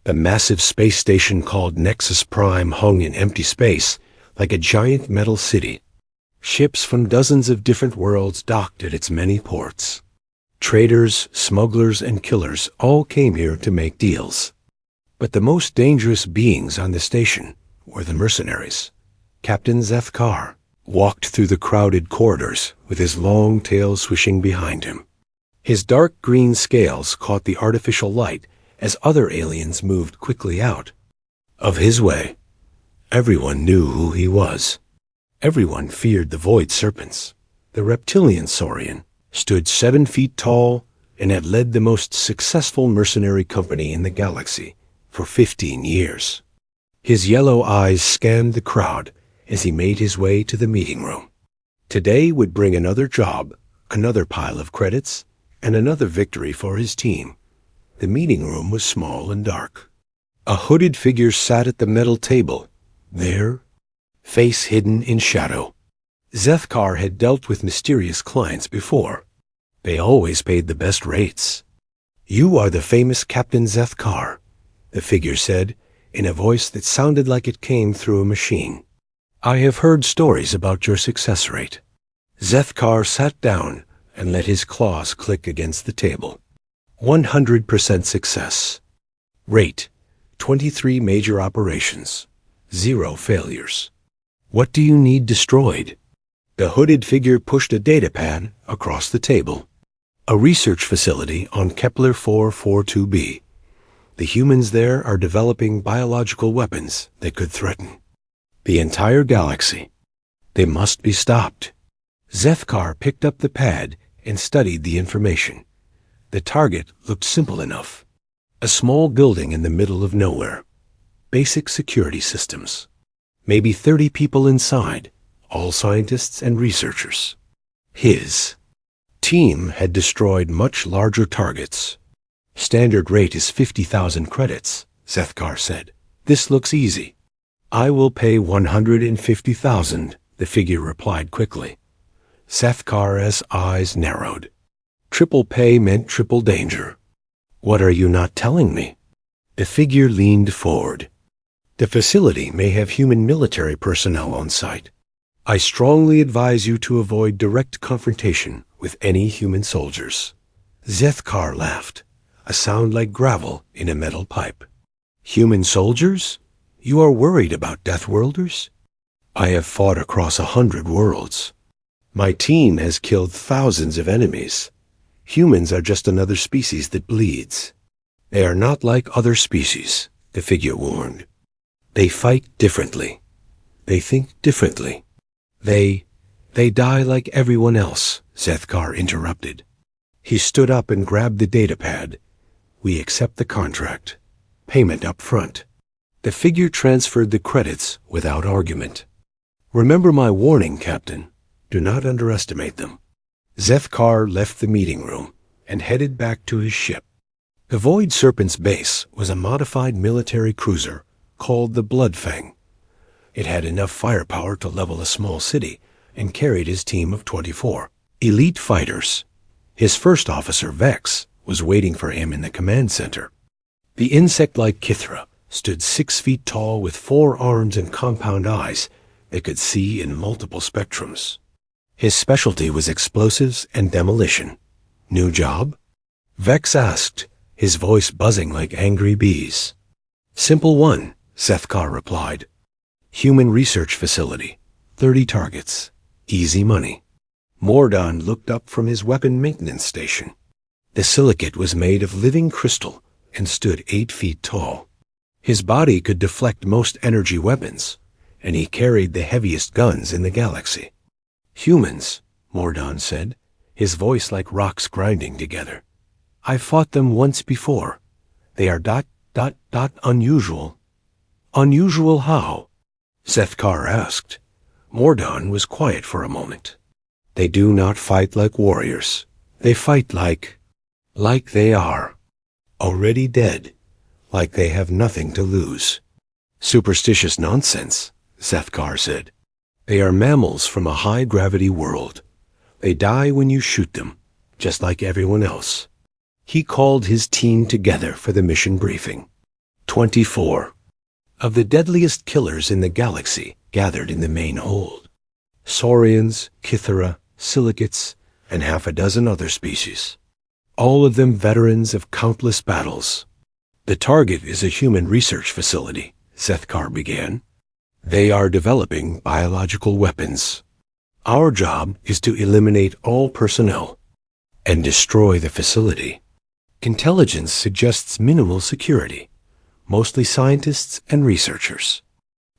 The massive space station called Nexus Prime hung in empty space, like a giant metal city. Ships from dozens of different worlds docked at its many ports. Traders, smugglers, and killers all came here to make deals. But the most dangerous beings on the station were the mercenaries. Captain Zethkar walked through the crowded corridors with his long tail swishing behind him. His dark green scales caught the artificial light as other aliens moved quickly out. Of his way, everyone knew who he was. Everyone feared the Void Serpents. The reptilian Saurian stood 7 feet tall and had led the most successful mercenary company in the galaxy for 15 years. His yellow eyes scanned the crowd as he made his way to the meeting room. Today would bring another job, another pile of credits, and another victory for his team. The meeting room was small and dark. A hooded figure sat at the metal table, there, face hidden in shadow. Zethkar had dealt with mysterious clients before. They always paid the best rates. "You are the famous Captain Zethkar," the figure said, in a voice that sounded like it came through a machine. "I have heard stories about your success rate." Zethkar sat down and let his claws click against the table. 100% success. Rate, 23 major operations, 0 failures. What do you need destroyed? The hooded figure pushed a datapad across the table. A research facility on Kepler 442b. The humans there are developing biological weapons that could threaten the entire galaxy. They must be stopped. Zethkar picked up the pad and studied the information. The target looked simple enough. A small building in the middle of nowhere. Basic security systems. Maybe 30 people inside, all scientists and researchers. His team had destroyed much larger targets. "Standard rate is 50,000 credits, Zethkar said. "This looks easy." "I will pay 150,000, the figure replied quickly. Zethkar's eyes narrowed. Triple pay meant triple danger. "What are you not telling me?" The figure leaned forward. "The facility may have human military personnel on site. I strongly advise you to avoid direct confrontation with any human soldiers." Zethkar laughed, a sound like gravel in a metal pipe. "Human soldiers? You are worried about Deathworlders?" "I have fought across 100 worlds. My team has killed thousands of enemies. Humans are just another species that bleeds." "They are not like other species," the figure warned. "They fight differently. They think differently. They die like everyone else," Zethkar interrupted. He stood up and grabbed the datapad. "We accept the contract. Payment up front." The figure transferred the credits without argument. "Remember my warning, Captain. Do not underestimate them." Zethkar left the meeting room and headed back to his ship. The Void Serpent's base was a modified military cruiser called the Bloodfang. It had enough firepower to level a small city and carried his team of 24 elite fighters. His first officer, Vex, was waiting for him in the command center. The insect-like Kithra stood 6 feet tall with 4 arms and compound eyes that could see in multiple spectrums. His specialty was explosives and demolition. "New job?" Vex asked, his voice buzzing like angry bees. "Simple one," Zethkar replied. "Human research facility, 30 targets, easy money." Mordon looked up from his weapon maintenance station. The silicate was made of living crystal and stood 8 feet tall. His body could deflect most energy weapons, and he carried the heaviest guns in the galaxy. "Humans," Mordon said, his voice like rocks grinding together. "I fought them once before. They are unusual." "Unusual how?" Zethkar asked. Mordon was quiet for a moment. "They do not fight like warriors. They fight like they are already dead, like they have nothing to lose." "Superstitious nonsense," Zethkar said. "They are mammals from a high-gravity world. They die when you shoot them, just like everyone else." He called his team together for the mission briefing. 24 of the deadliest killers in the galaxy gathered in the main hold. Saurians, Kythera, silicates, and half a dozen other species. All of them veterans of countless battles. The target is a human research facility, Zethkar began. They are developing biological weapons. Our job is to eliminate all personnel and destroy the facility. Intelligence suggests minimal security, mostly scientists and researchers.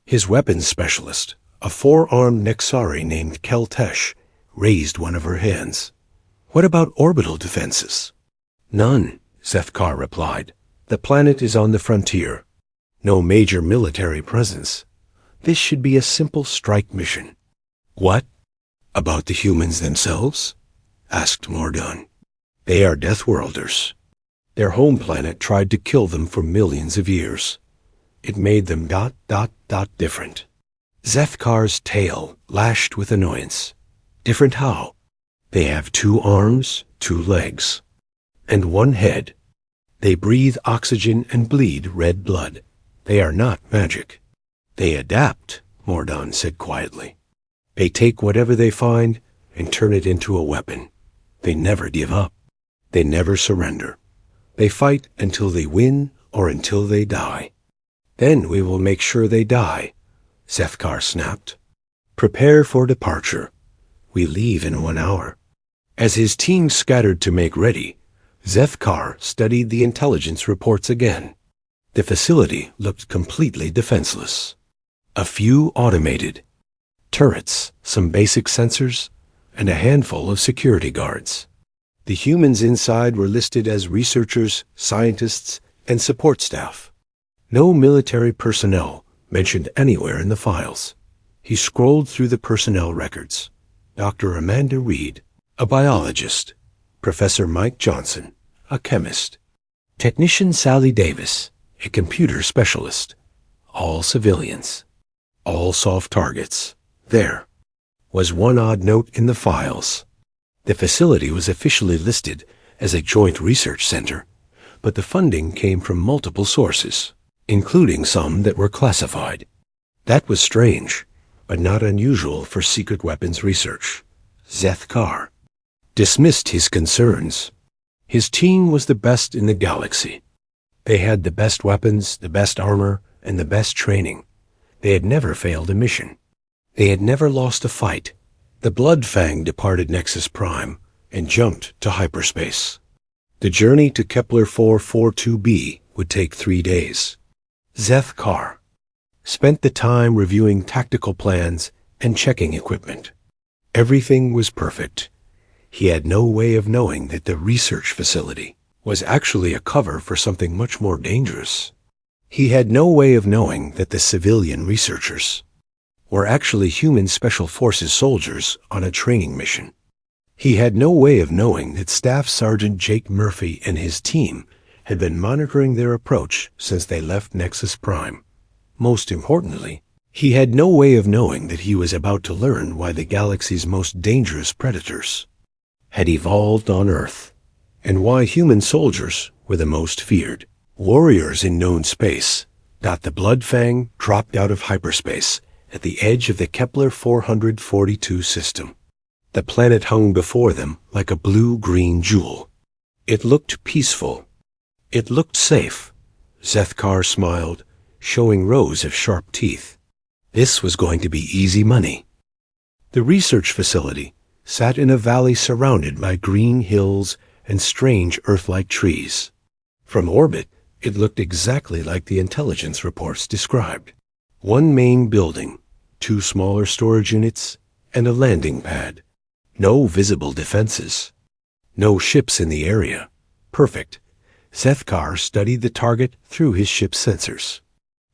His weapons specialist, a four-armed Nexari named Keltesh, raised one of her hands. What about orbital defenses? None, Zethkar replied. The planet is on the frontier. No major military presence. This should be a simple strike mission. What? About the humans themselves? Asked Mordon. They are Deathworlders. Their home planet tried to kill them for millions of years. It made them ... different. Zethkar's tail lashed with annoyance. Different how? They have 2 arms, 2 legs, and 1 head. They breathe oxygen and bleed red blood. They are not magic. They adapt, Mordon said quietly. They take whatever they find and turn it into a weapon. They never give up. They never surrender. They fight until they win or until they die. Then we will make sure they die, Zethkar snapped. Prepare for departure. We leave in 1 hour. As his team scattered to make ready, Zethkar studied the intelligence reports again. The facility looked completely defenseless. A few automated turrets, some basic sensors, and a handful of security guards. The humans inside were listed as researchers, scientists, and support staff. No military personnel mentioned anywhere in the files. He scrolled through the personnel records. Dr. Amanda Reed, a biologist. Professor Mike Johnson, a chemist. Technician Sally Davis, a computer specialist. All civilians. All soft targets. There was one odd note in the files. The facility was officially listed as a joint research center, but the funding came from multiple sources, including some that were classified. That was strange, but not unusual for secret weapons research. Zethkar dismissed his concerns. His team was the best in the galaxy. They had the best weapons, the best armor, and the best training. They had never failed a mission. They had never lost a fight. The Bloodfang departed Nexus Prime and jumped to hyperspace. The journey to Kepler 442b would take 3 days. Zethkar spent the time reviewing tactical plans and checking equipment. Everything was perfect. He had no way of knowing that the research facility was actually a cover for something much more dangerous. He had no way of knowing that the civilian researchers were actually human special forces soldiers on a training mission. He had no way of knowing that Staff Sergeant Jake Murphy and his team had been monitoring their approach since they left Nexus Prime. Most importantly, he had no way of knowing that he was about to learn why the galaxy's most dangerous predators had evolved on Earth, and why human soldiers were the most feared. Warriors in known space. The Bloodfang dropped out of hyperspace at the edge of the Kepler 442 system. The planet hung before them like a blue-green jewel. It looked peaceful. It looked safe. Zethkar smiled, showing rows of sharp teeth. This was going to be easy money. The research facility sat in a valley surrounded by green hills and strange Earth-like trees. From orbit, it looked exactly like the intelligence reports described. 1 main building, 2 smaller storage units, and a landing pad. No visible defenses. No ships in the area. Perfect. Zethkar studied the target through his ship's sensors.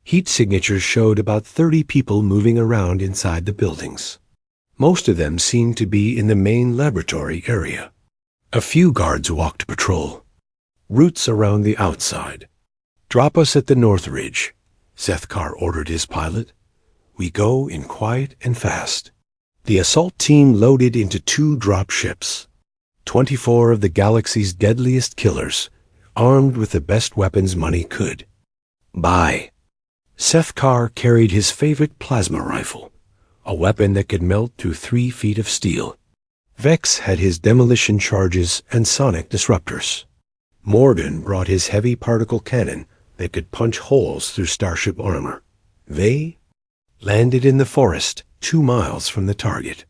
Heat signatures showed about 30 people moving around inside the buildings. Most of them seemed to be in the main laboratory area. A few guards walked patrol. Routes around the outside. Drop us at the North Ridge, Zethkar ordered his pilot. We go in quiet and fast. The assault team loaded into 2 drop ships. 24 of the galaxy's deadliest killers, armed with the best weapons money could. Bye. Seth Carr carried his favorite plasma rifle, a weapon that could melt through 3 feet of steel. Vex had his demolition charges and sonic disruptors. Morgan brought his heavy particle cannon that could punch holes through starship armor. They landed in the forest 2 miles from the target.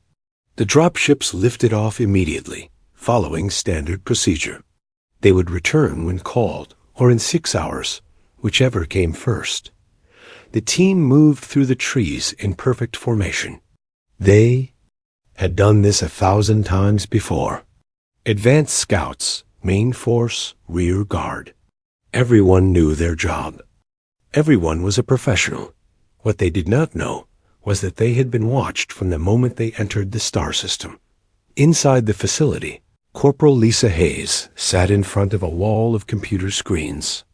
The dropships lifted off immediately, following standard procedure. They would return when called, or in 6 hours, whichever came first. The team moved through the trees in perfect formation. They had done this 1,000 times before. Advanced scouts, main force, rear guard. Everyone knew their job. Everyone was a professional. What they did not know was that they had been watched from the moment they entered the star system. Inside the facility, Corporal Lisa Hayes sat in front of a wall of computer screens.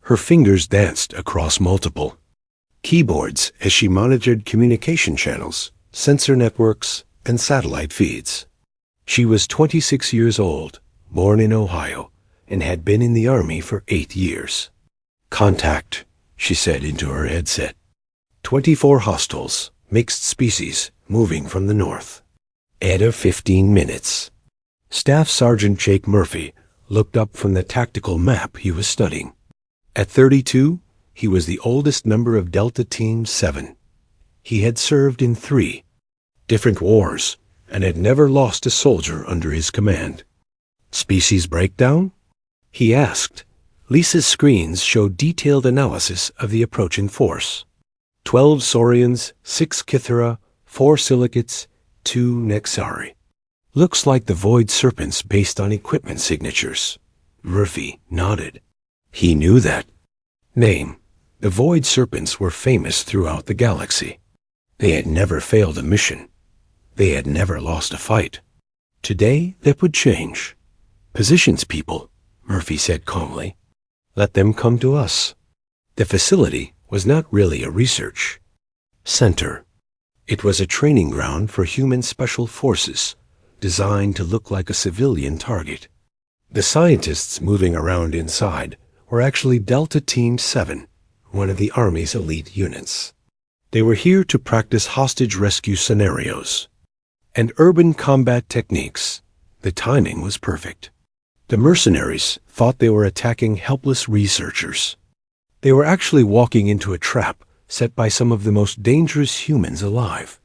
Her fingers danced across multiple keyboards as she monitored communication channels, sensor networks, and satellite feeds. She was 26 years old, born in Ohio, and had been in the Army for 8 years. "Contact," she said into her headset. 24 hostiles, mixed species, moving from the north. Add of 15 minutes. Staff Sergeant Jake Murphy looked up from the tactical map he was studying. At 32, he was the oldest member of Delta Team 7. He had served in 3 different wars and had never lost a soldier under his command. "Species breakdown?" he asked. Lisa's screens showed detailed analysis of the approaching force. 12 Saurians, 6 Kythera, 4 Silicates, 2 Nexari. Looks like the Void Serpents based on equipment signatures. Murphy nodded. He knew that. Name. The Void Serpents were famous throughout the galaxy. They had never failed a mission. They had never lost a fight. Today, that would change. "Positions, people," Murphy said calmly. "Let them come to us." The facility was not really a research center. It was a training ground for human special forces, designed to look like a civilian target. The scientists moving around inside were actually Delta Team 7, one of the Army's elite units. They were here to practice hostage rescue scenarios and urban combat techniques. The timing was perfect. The mercenaries thought they were attacking helpless researchers. They were actually walking into a trap set by some of the most dangerous humans alive.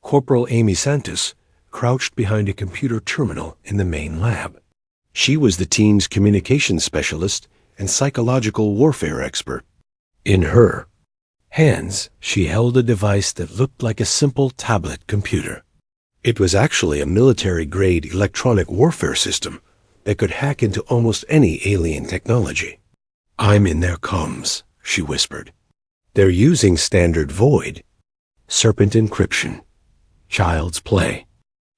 Corporal Amy Santos crouched behind a computer terminal in the main lab. She was the team's communications specialist and psychological warfare expert. In her hands, she held a device that looked like a simple tablet computer. It was actually a military-grade electronic warfare system that could hack into almost any alien technology. "I'm in their comms," she whispered. "They're using standard Void Serpent encryption. Child's play."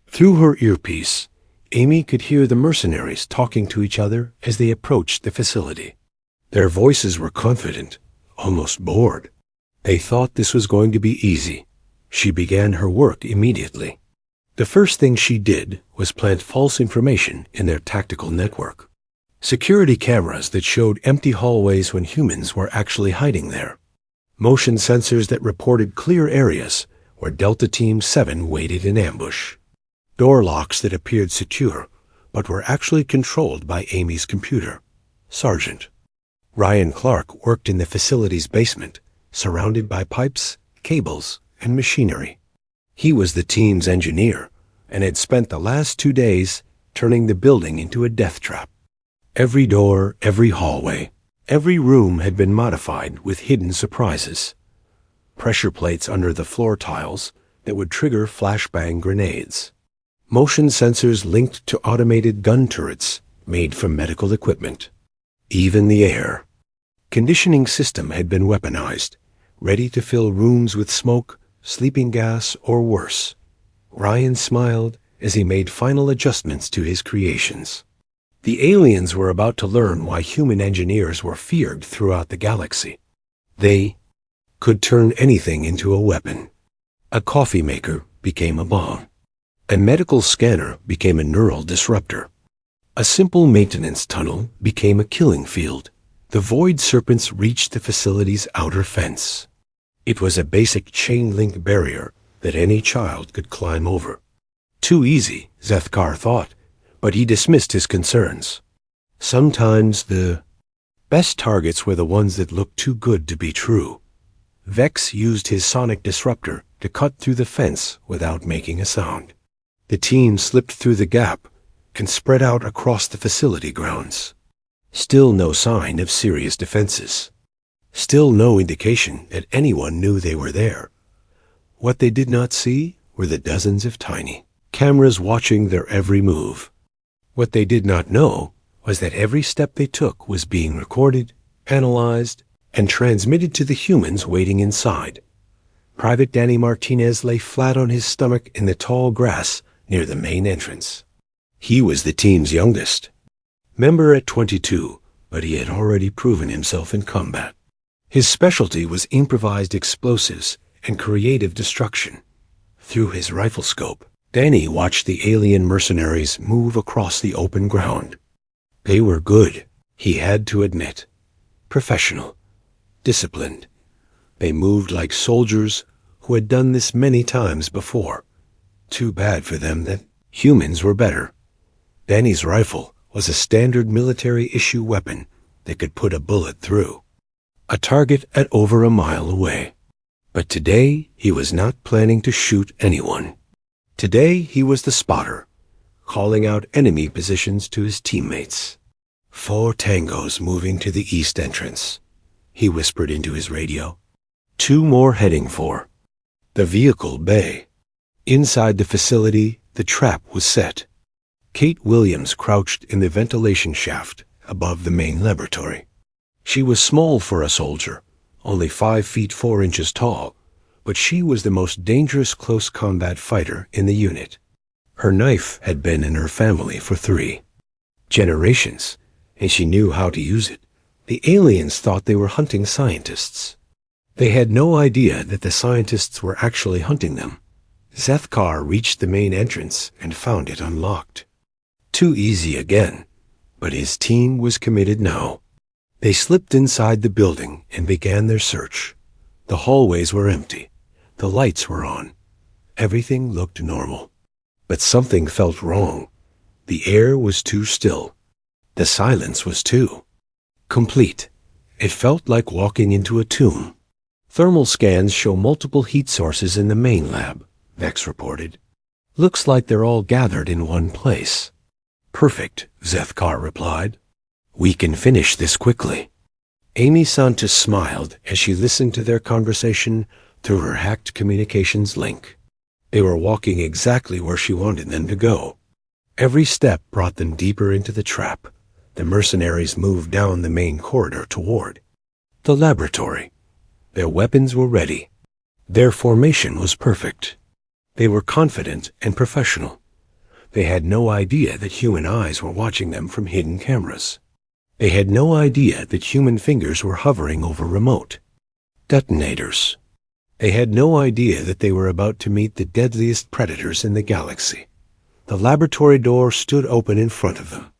Through her earpiece, Amy could hear the mercenaries talking to each other as they approached the facility. Their voices were confident, almost bored. They thought this was going to be easy. She began her work immediately. The first thing she did was plant false information in their tactical network. Security cameras that showed empty hallways when humans were actually hiding there. Motion sensors that reported clear areas where Delta Team 7 waited in ambush. Door locks that appeared secure, but were actually controlled by Amy's computer. Sergeant Ryan Clark worked in the facility's basement, surrounded by pipes, cables, and machinery. He was the team's engineer and had spent the last 2 days turning the building into a death trap. Every door, every hallway, every room had been modified with hidden surprises. Pressure plates under the floor tiles that would trigger flashbang grenades. Motion sensors linked to automated gun turrets made from medical equipment. Even the air conditioning system had been weaponized, ready to fill rooms with smoke, sleeping gas, or worse. Ryan smiled as he made final adjustments to his creations. The aliens were about to learn why human engineers were feared throughout the galaxy. They could turn anything into a weapon. A coffee maker became a bomb. A medical scanner became a neural disruptor. A simple maintenance tunnel became a killing field. The void serpents reached the facility's outer fence. It was a basic chain-link barrier that any child could climb over. Too easy, Zethkar thought, but he dismissed his concerns. Sometimes the best targets were the ones that looked too good to be true. Vex used his sonic disruptor to cut through the fence without making a sound. The team slipped through the gap and spread out across the facility grounds. Still no sign of serious defenses. Still no indication that anyone knew they were there. What they did not see were the dozens of tiny cameras watching their every move. What they did not know was that every step they took was being recorded, analyzed, and transmitted to the humans waiting inside. Private Danny Martinez lay flat on his stomach in the tall grass near the main entrance. He was the team's youngest. Member at 22, but he had already proven himself in combat. His specialty was improvised explosives and creative destruction. Through his rifle scope, Danny watched the alien mercenaries move across the open ground. They were good, he had to admit. Professional. Disciplined. They moved like soldiers who had done this many times before. Too bad for them that humans were better. Danny's rifle was a standard military-issue weapon that could put a bullet through. A target at over a mile away. But today he was not planning to shoot anyone. Today he was the spotter, calling out enemy positions to his teammates. 4 tangos moving to the east entrance, he whispered into his radio. 2 more heading for the vehicle bay. Inside the facility, the trap was set. Kate Williams crouched in the ventilation shaft above the main laboratory. She was small for a soldier, only 5 feet 4 inches tall, but she was the most dangerous close combat fighter in the unit. Her knife had been in her family for 3 generations, and she knew how to use it. The aliens thought they were hunting scientists. They had no idea that the scientists were actually hunting them. Zethkar reached the main entrance and found it unlocked. Too easy again, but his team was committed now. They slipped inside the building and began their search. The hallways were empty. The lights were on. Everything looked normal. But something felt wrong. The air was too still. The silence was too complete. It felt like walking into a tomb. Thermal scans show multiple heat sources in the main lab, Vex reported. Looks like they're all gathered in one place. Perfect, Zethkar replied. We can finish this quickly. Amy Santos smiled as she listened to their conversation through her hacked communications link. They were walking exactly where she wanted them to go. Every step brought them deeper into the trap. The mercenaries moved down the main corridor toward the laboratory. Their weapons were ready. Their formation was perfect. They were confident and professional. They had no idea that human eyes were watching them from hidden cameras. They had no idea that human fingers were hovering over remote detonators. They had no idea that they were about to meet the deadliest predators in the galaxy. The laboratory door stood open in front of them.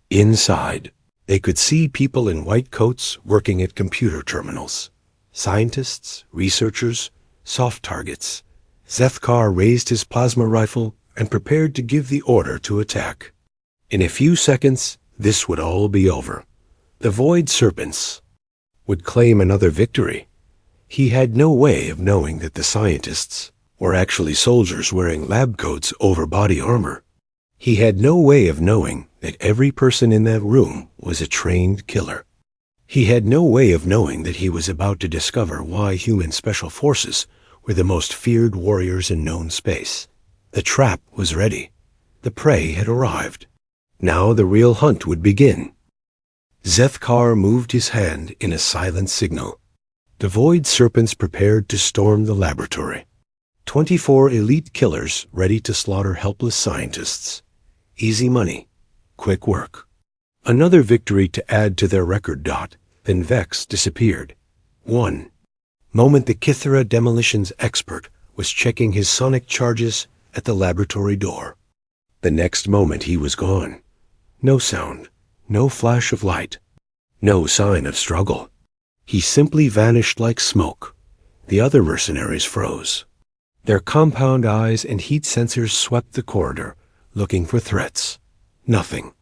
Inside, they could see people in white coats working at computer terminals. Scientists, researchers, soft targets. Zethkar raised his plasma rifle and prepared to give the order to attack. In a few seconds, this would all be over. The Void Serpents would claim another victory. He had no way of knowing that the scientists were actually soldiers wearing lab coats over body armor. He had no way of knowing that every person in that room was a trained killer. He had no way of knowing that he was about to discover why human special forces were the most feared warriors in known space. The trap was ready. The prey had arrived. Now the real hunt would begin. Zethkar moved his hand in a silent signal. The Void Serpents prepared to storm the laboratory. 24 elite killers ready to slaughter helpless scientists. Easy money. Quick work. Another victory to add to their record. Then Vex disappeared. 1 moment the Kithara demolitions expert was checking his sonic charges at the laboratory door. The next moment he was gone. No sound, no flash of light. No sign of struggle. He simply vanished like smoke. The other mercenaries froze. Their compound eyes and heat sensors swept the corridor, looking for threats. Nothing.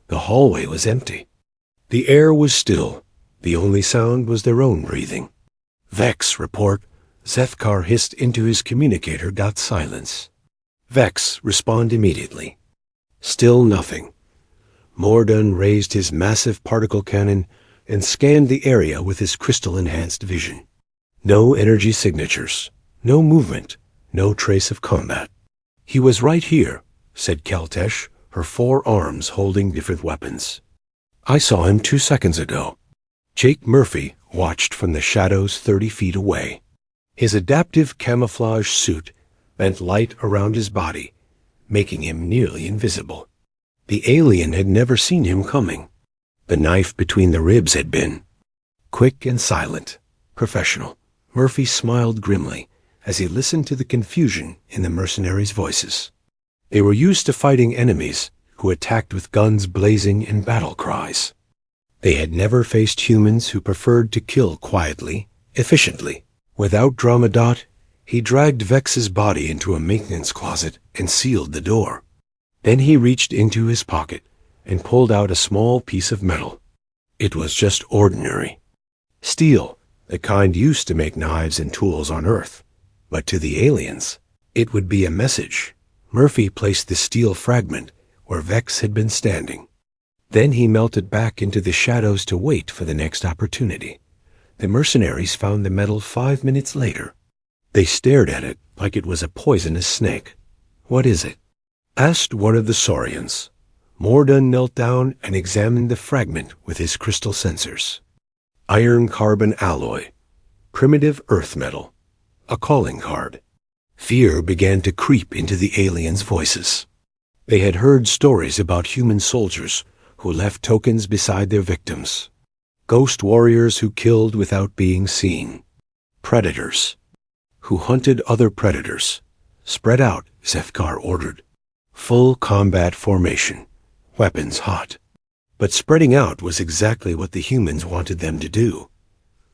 The hallway was empty. The air was still. The only sound was their own breathing. "Vex, report." Zethkar hissed into his communicator. Silence. "Vex, respond immediately." Still nothing. Mordun raised his massive particle cannon and scanned the area with his crystal-enhanced vision. No energy signatures, no movement, no trace of combat. "He was right here," said Keltesh, her 4 arms holding different weapons. "I saw him 2 seconds ago." Jake Murphy watched from the shadows 30 feet away. His adaptive camouflage suit bent light around his body, making him nearly invisible. The alien had never seen him coming. The knife between the ribs had been quick and silent, professional. Murphy smiled grimly as he listened to the confusion in the mercenaries' voices. They were used to fighting enemies who attacked with guns blazing and battle cries. They had never faced humans who preferred to kill quietly, efficiently. Without drama. He dragged Vex's body into a maintenance closet and sealed the door. Then he reached into his pocket and pulled out a small piece of metal. It was just ordinary steel, the kind used to make knives and tools on Earth. But to the aliens, it would be a message. Murphy placed the steel fragment where Vex had been standing. Then he melted back into the shadows to wait for the next opportunity. The mercenaries found the metal 5 minutes later. They stared at it like it was a poisonous snake. "What is it?" asked one of the Saurians. Mordun knelt down and examined the fragment with his crystal sensors. Iron-carbon alloy, primitive earth metal, a calling card. Fear began to creep into the aliens' voices. They had heard stories about human soldiers who left tokens beside their victims. Ghost warriors who killed without being seen. Predators who hunted other predators. "Spread out," Zethkar ordered. Full combat formation, weapons hot. But spreading out was exactly what the humans wanted them to do.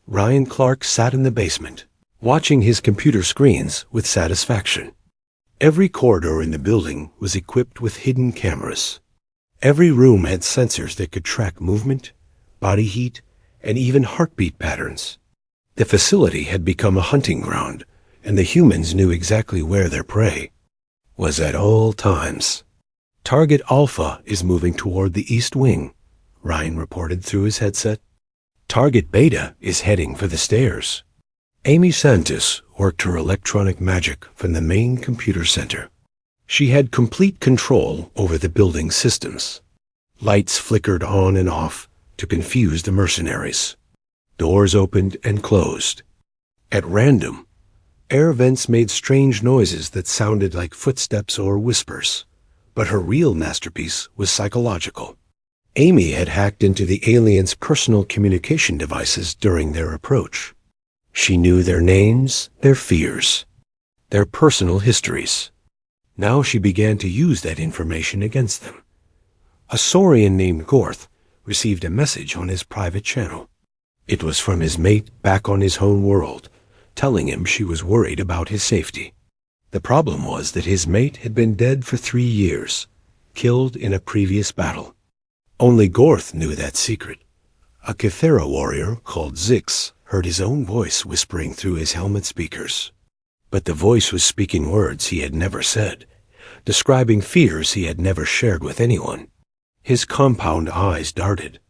Ryan Clark sat in the basement, watching his computer screens with satisfaction. Every corridor in the building was equipped with hidden cameras. Every room had sensors that could track movement, body heat, and even heartbeat patterns. The facility had become a hunting ground, and the humans knew exactly where their prey was at all times. "Target Alpha is moving toward the East Wing," Ryan reported through his headset. "Target Beta is heading for the stairs." Amy Santis worked her electronic magic from the main computer center. She had complete control over the building's systems. Lights flickered on and off to confuse the mercenaries. Doors opened and closed. At random, air vents made strange noises that sounded like footsteps or whispers. But her real masterpiece was psychological. Amy had hacked into the aliens' personal communication devices during their approach. She knew their names, their fears, their personal histories. Now she began to use that information against them. A Saurian named Gorth received a message on his private channel. It was from his mate back on his home world, telling him she was worried about his safety. The problem was that his mate had been dead for 3 years, killed in a previous battle. Only Gorth knew that secret. A Kythera warrior called Zix heard his own voice whispering through his helmet speakers. But the voice was speaking words he had never said, describing fears he had never shared with anyone. His compound eyes darted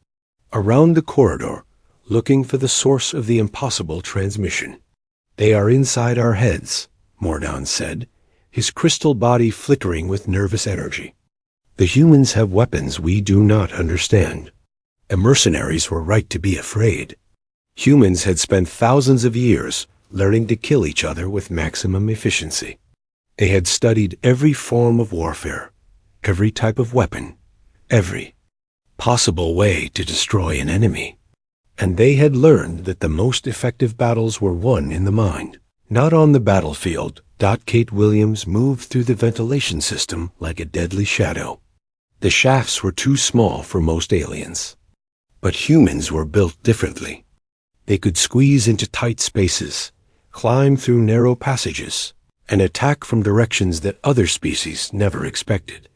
around the corridor, looking for the source of the impossible transmission. "They are inside our heads," Mordun said, his crystal body flickering with nervous energy. "The humans have weapons we do not understand." The mercenaries were right to be afraid. Humans had spent thousands of years learning to kill each other with maximum efficiency. They had studied every form of warfare, every type of weapon, every possible way to destroy an enemy. And they had learned that the most effective battles were won in the mind, not on the battlefield. Kate Williams moved through the ventilation system like a deadly shadow. The shafts were too small for most aliens. But humans were built differently. They could squeeze into tight spaces, climb through narrow passages, and attack from directions that other species never expected.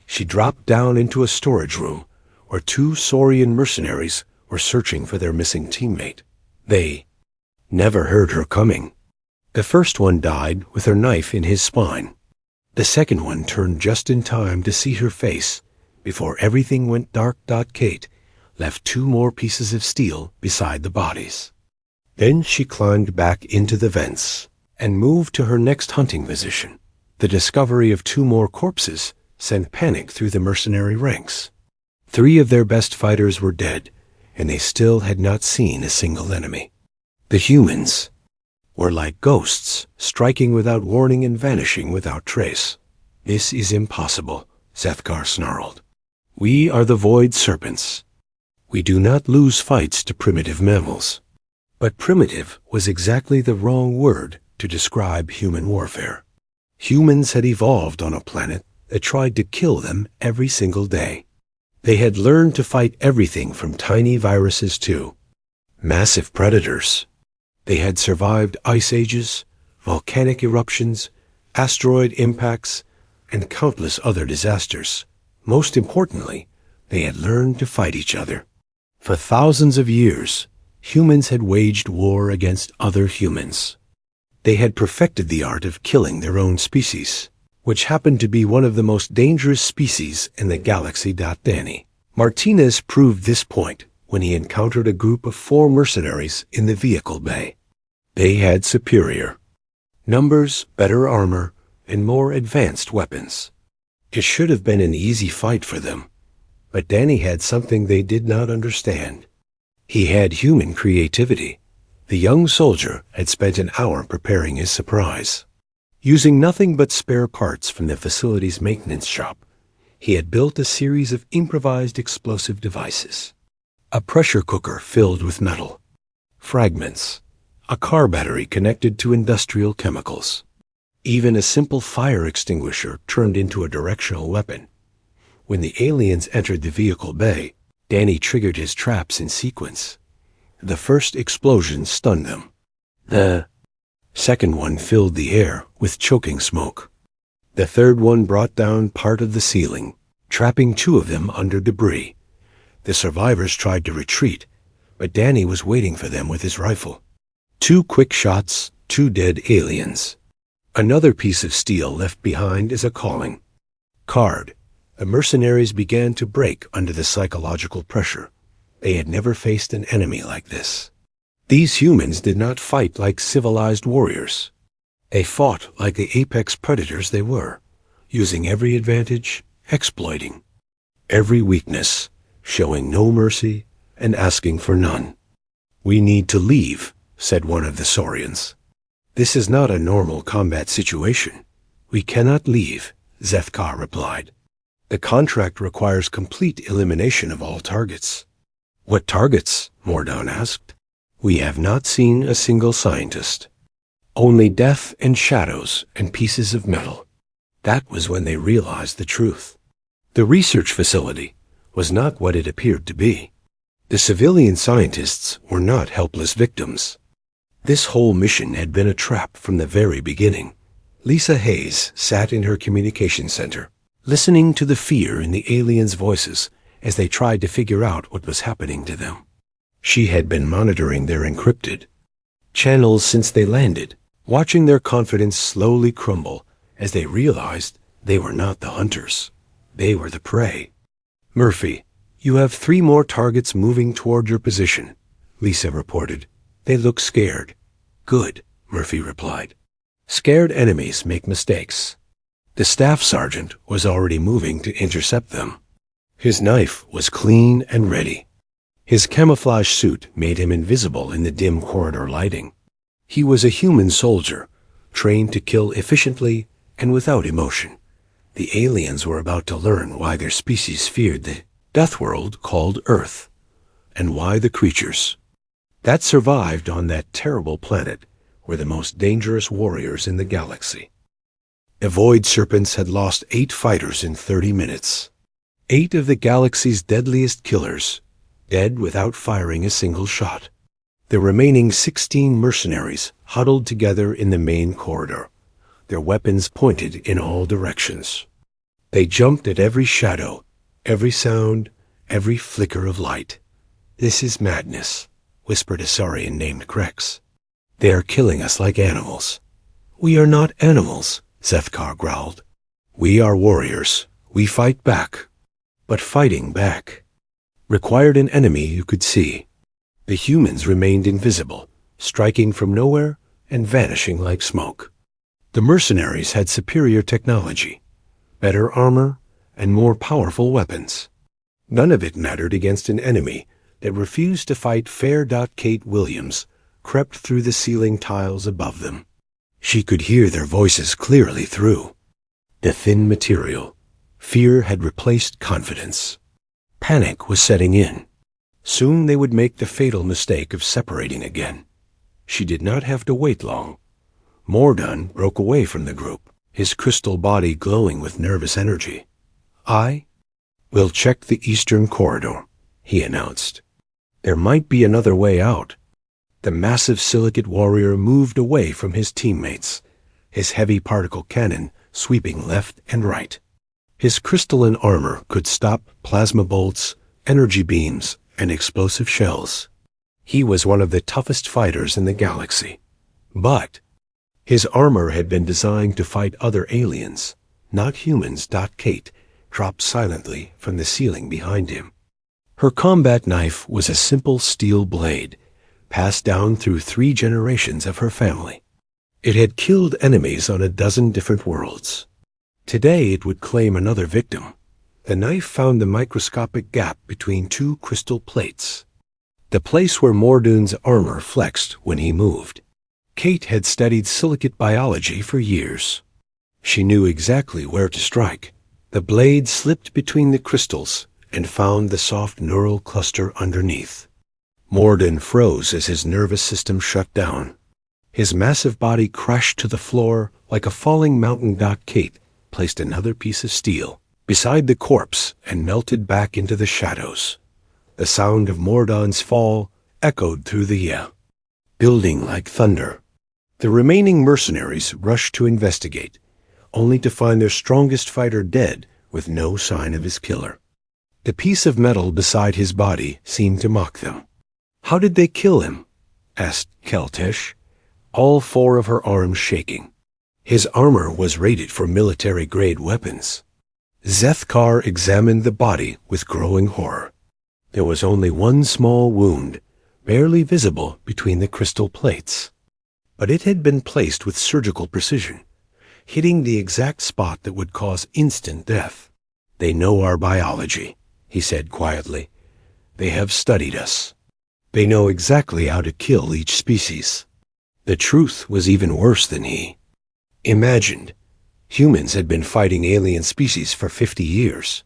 She dropped down into a storage room where two Saurian mercenaries were searching for their missing teammate. They never heard her coming. The first one died with her knife in his spine. The second one turned just in time to see her face before everything went dark. Kate left two more pieces of steel beside the bodies. Then she climbed back into the vents and moved to her next hunting position. The discovery of two more corpses sent panic through the mercenary ranks. 3 of their best fighters were dead, and they still had not seen a single enemy. The humans were like ghosts, striking without warning and vanishing without trace. "This is impossible," Zethkar snarled. "We are the Void Serpents. We do not lose fights to primitive mammals." But primitive was exactly the wrong word to describe human warfare. Humans had evolved on a planet that tried to kill them every single day. They had learned to fight everything from tiny viruses to massive predators. They had survived ice ages, volcanic eruptions, asteroid impacts, and countless other disasters. Most importantly, they had learned to fight each other. For thousands of years, humans had waged war against other humans. They had perfected the art of killing their own species, which happened to be one of the most dangerous species in the galaxy. Danny Martinez proved this point when he encountered a group of 4 mercenaries in the vehicle bay. They had superior numbers, better armor, and more advanced weapons. It should have been an easy fight for them, but Danny had something they did not understand. He had human creativity. The young soldier had spent an hour preparing his surprise. Using nothing but spare parts from the facility's maintenance shop, he had built a series of improvised explosive devices. A pressure cooker filled with metal, fragments, a car battery connected to industrial chemicals. Even a simple fire extinguisher turned into a directional weapon. When the aliens entered the vehicle bay, Danny triggered his traps in sequence. The first explosion stunned them. The second one filled the air with choking smoke. The third one brought down part of the ceiling, trapping 2 of them under debris. The survivors tried to retreat, but Danny was waiting for them with his rifle. 2 quick shots, 2 dead aliens. Another piece of steel left behind is a calling card. The mercenaries began to break under the psychological pressure. They had never faced an enemy like this. These humans did not fight like civilized warriors. They fought like the apex predators they were, using every advantage, exploiting every weakness, showing no mercy, and asking for none. "We need to leave," said one of the Saurians. "This is not a normal combat situation. We cannot leave," Zethkar replied. "The contract requires complete elimination of all targets." "What targets?" Mordon asked. "We have not seen a single scientist. Only death and shadows and pieces of metal." That was when they realized the truth. The research facility was not what it appeared to be. The civilian scientists were not helpless victims. This whole mission had been a trap from the very beginning. Lisa Hayes sat in her communication center, listening to the fear in the aliens' voices as they tried to figure out what was happening to them. She had been monitoring their encrypted channels since they landed, watching their confidence slowly crumble as they realized they were not the hunters. They were the prey. "Murphy, you have 3 more targets moving toward your position," Lisa reported. "They look scared." "Good," Murphy replied. "Scared enemies make mistakes." The staff sergeant was already moving to intercept them. His knife was clean and ready. His camouflage suit made him invisible in the dim corridor lighting. He was a human soldier, trained to kill efficiently and without emotion. The aliens were about to learn why their species feared the death world called Earth, and why the creatures that survived on that terrible planet were the most dangerous warriors in the galaxy. The Void Serpents had lost 8 fighters in 30 minutes. 8 of the galaxy's deadliest killers, dead without firing a single shot. The remaining 16 mercenaries huddled together in the main corridor, their weapons pointed in all directions. They jumped at every shadow, every sound, every flicker of light. "This is madness," whispered a Saurian named Krex. "They are killing us like animals." "We are not animals," Zethkar growled. "We are warriors. We fight back." But fighting back required an enemy you could see. The humans remained invisible, striking from nowhere and vanishing like smoke. The mercenaries had superior technology, better armor, and more powerful weapons. None of it mattered against an enemy that refused to fight fair. Kate Williams crept through the ceiling tiles above them. She could hear their voices clearly through the thin material. Fear had replaced confidence. Panic was setting in. Soon they would make the fatal mistake of separating again. She did not have to wait long. Mordun broke away from the group, his crystal body glowing with nervous energy. "I will check the eastern corridor," he announced. There might be another way out. The massive silicate warrior moved away from his teammates, his heavy particle cannon sweeping left and right. His crystalline armor could stop plasma bolts, energy beams, and explosive shells. He was one of the toughest fighters in the galaxy. But his armor had been designed to fight other aliens, not humans. Kate dropped silently from the ceiling behind him. Her combat knife was a simple steel blade, passed down through 3 generations of her family. It had killed enemies on a dozen different worlds. Today it would claim another victim. The knife found the microscopic gap between 2 crystal plates, the place where Mordun's armor flexed when he moved. Kate had studied silicate biology for years. She knew exactly where to strike. The blade slipped between the crystals and found the soft neural cluster underneath. Mordun froze as his nervous system shut down. His massive body crashed to the floor like a falling mountain. Kate placed another piece of steel beside the corpse and melted back into the shadows. The sound of Mordun's fall echoed through the air, building like thunder. The remaining mercenaries rushed to investigate, only to find their strongest fighter dead with no sign of his killer. The piece of metal beside his body seemed to mock them. "How did they kill him?" asked Keltesh, all 4 of her arms shaking. His armor was rated for military-grade weapons. Zethkar examined the body with growing horror. There was only one small wound, barely visible between the crystal plates. But it had been placed with surgical precision, hitting the exact spot that would cause instant death. "They know our biology," he said quietly. "They have studied us. They know exactly how to kill each species." The truth was even worse than he imagined. Humans had been fighting alien species for 50 years.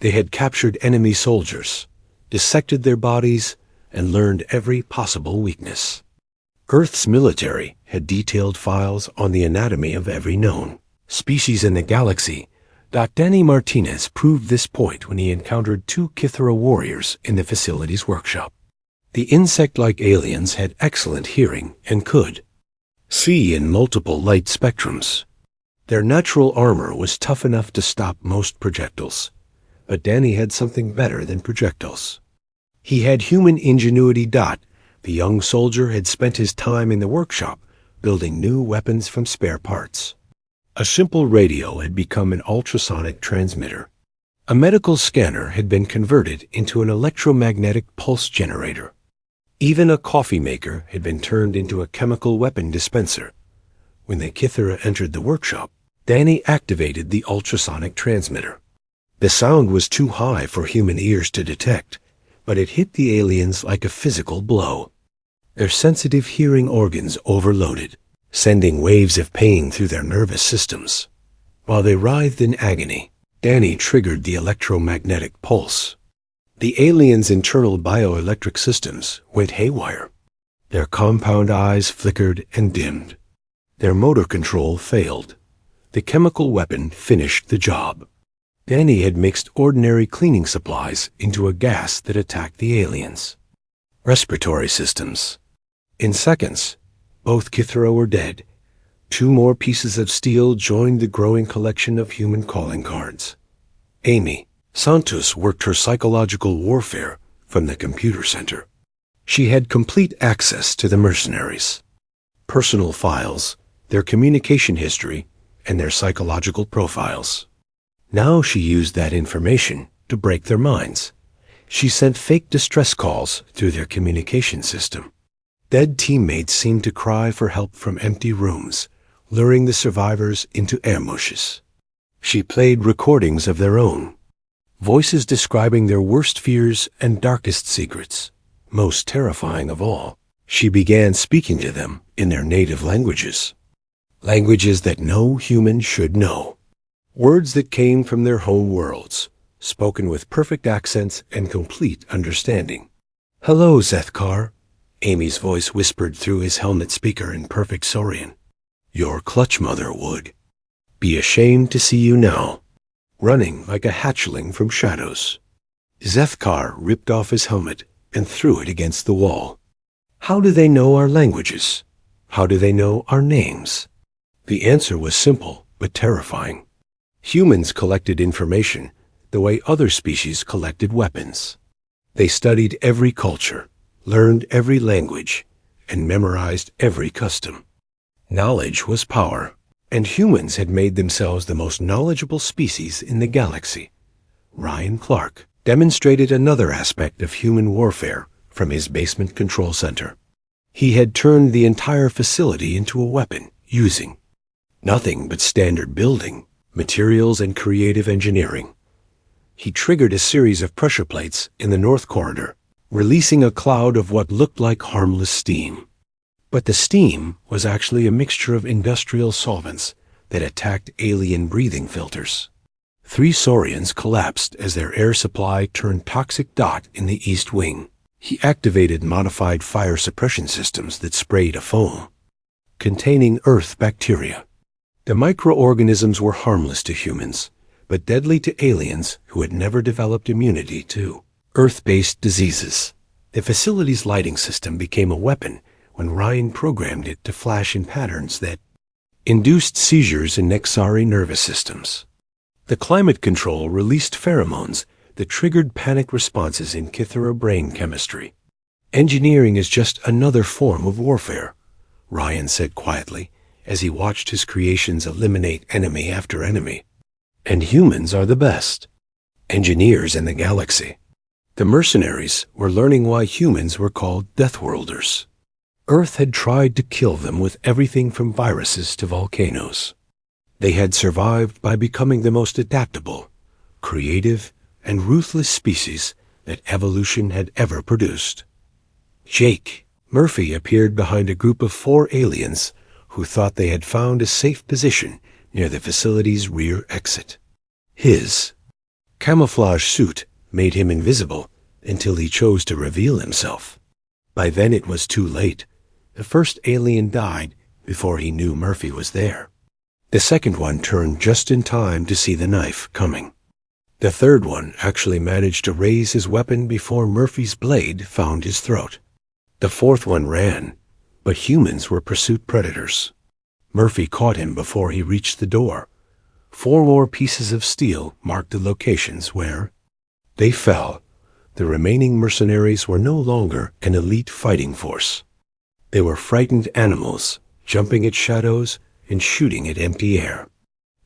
They had captured enemy soldiers, dissected their bodies, and learned every possible weakness. Earth's military had detailed files on the anatomy of every known species in the galaxy. Danny Martinez proved this point when he encountered 2 Kithara warriors in the facility's workshop. The insect-like aliens had excellent hearing and could see in multiple light spectrums. Their natural armor was tough enough to stop most projectiles, but Danny had something better than projectiles. He had human ingenuity. The young soldier had spent his time in the workshop building new weapons from spare parts. A simple radio had become an ultrasonic transmitter. A medical scanner had been converted into an electromagnetic pulse generator. Even a coffee maker had been turned into a chemical weapon dispenser. When the Kithara entered the workshop, Danny activated the ultrasonic transmitter. The sound was too high for human ears to detect, but it hit the aliens like a physical blow. Their sensitive hearing organs overloaded, sending waves of pain through their nervous systems. While they writhed in agony, Danny triggered the electromagnetic pulse. The aliens' internal bioelectric systems went haywire. Their compound eyes flickered and dimmed. Their motor control failed. The chemical weapon finished the job. Danny had mixed ordinary cleaning supplies into a gas that attacked the aliens. Respiratory systems. In seconds, both Kithra were dead. 2 more pieces of steel joined the growing collection of human calling cards. Amy Santos worked her psychological warfare from the computer center. She had complete access to the mercenaries, personal files, their communication history, and their psychological profiles. Now she used that information to break their minds. She sent fake distress calls through their communication system. Dead teammates seemed to cry for help from empty rooms, luring the survivors into ambushes. She played recordings of their own, voices describing their worst fears and darkest secrets. Most terrifying of all, she began speaking to them in their native languages. Languages that no human should know. Words that came from their home worlds, spoken with perfect accents and complete understanding. "Hello, Zethkar," Amy's voice whispered through his helmet speaker in perfect Saurian. "Your clutch mother would be ashamed to see you now, running like a hatchling from shadows." Zethkar ripped off his helmet and threw it against the wall. "How do they know our languages? How do they know our names?" The answer was simple but terrifying. Humans collected information the way other species collected weapons. They studied every culture, learned every language, and memorized every custom. Knowledge was power, and humans had made themselves the most knowledgeable species in the galaxy. Ryan Clark demonstrated another aspect of human warfare from his basement control center. He had turned the entire facility into a weapon, using nothing but standard building materials and creative engineering. He triggered a series of pressure plates in the North Corridor, releasing a cloud of what looked like harmless steam. But the steam was actually a mixture of industrial solvents that attacked alien breathing filters. 3 Saurians collapsed as their air supply turned toxic dot in the East Wing. He activated modified fire suppression systems that sprayed a foam containing Earth bacteria. The microorganisms were harmless to humans, but deadly to aliens who had never developed immunity to Earth-based diseases. The facility's lighting system became a weapon when Ryan programmed it to flash in patterns that induced seizures in Nexari nervous systems. The climate control released pheromones that triggered panic responses in Kithara brain chemistry. "Engineering is just another form of warfare," Ryan said quietly, as he watched his creations eliminate enemy after enemy. "And humans are the best engineers in the galaxy." The mercenaries were learning why humans were called Deathworlders. Earth had tried to kill them with everything from viruses to volcanoes. They had survived by becoming the most adaptable, creative, and ruthless species that evolution had ever produced. Jake Murphy appeared behind a group of 4 aliens who thought they had found a safe position near the facility's rear exit. His camouflage suit made him invisible until he chose to reveal himself. By then it was too late. The first alien died before he knew Murphy was there. The second one turned just in time to see the knife coming. The third one actually managed to raise his weapon before Murphy's blade found his throat. The fourth one ran, but humans were pursuit predators. Murphy caught him before he reached the door. 4 more pieces of steel marked the locations where they fell. The remaining mercenaries were no longer an elite fighting force. They were frightened animals, jumping at shadows and shooting at empty air.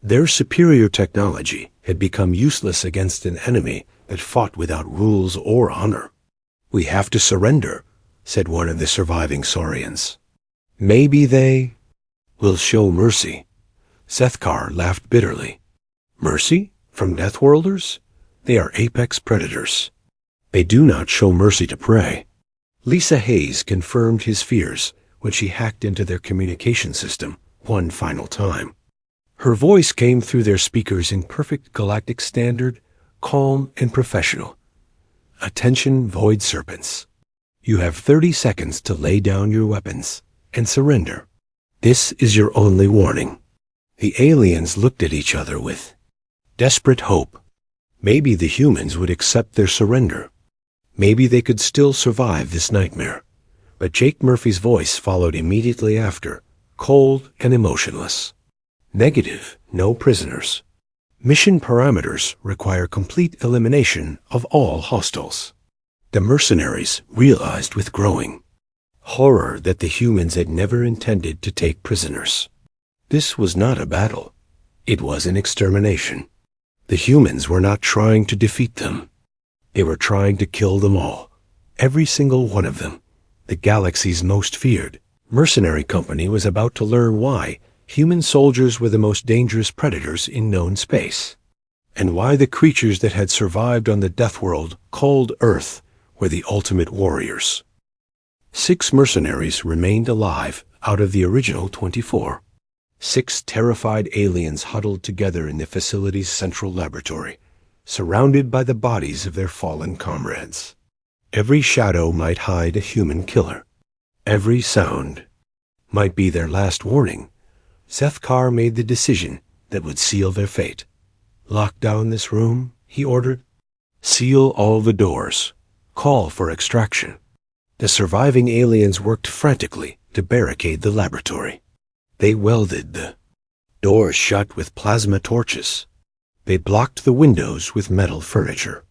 Their superior technology had become useless against an enemy that fought without rules or honor. "We have to surrender," said one of the surviving Saurians. "Maybe they will show mercy." Zethkar laughed bitterly. "Mercy? From Deathworlders? They are apex predators. They do not show mercy to prey." Lisa Hayes confirmed his fears when she hacked into their communication system one final time. Her voice came through their speakers in perfect Galactic standard, calm and professional. "Attention, Void Serpents. You have 30 seconds to lay down your weapons and surrender. This is your only warning." The aliens looked at each other with desperate hope. Maybe the humans would accept their surrender. Maybe they could still survive this nightmare. But Jake Murphy's voice followed immediately after, cold and emotionless. Negative, no prisoners. Mission parameters require complete elimination of all hostiles. The mercenaries realized with growing horror that the humans had never intended to take prisoners. This was not a battle. It was an extermination. The humans were not trying to defeat them. They were trying to kill them all. Every single one of them. The galaxy's most feared mercenary company was about to learn why human soldiers were the most dangerous predators in known space, and why the creatures that had survived on the Deathworld called Earth were the ultimate warriors. 6 mercenaries remained alive out of the original 24. 6 terrified aliens huddled together in the facility's central laboratory, surrounded by the bodies of their fallen comrades. Every shadow might hide a human killer. Every sound might be their last warning. Seth Carr made the decision that would seal their fate. "Lock down this room," he ordered. "Seal all the doors. Call for extraction." The surviving aliens worked frantically to barricade the laboratory. They welded the doors shut with plasma torches. They blocked the windows with metal furniture.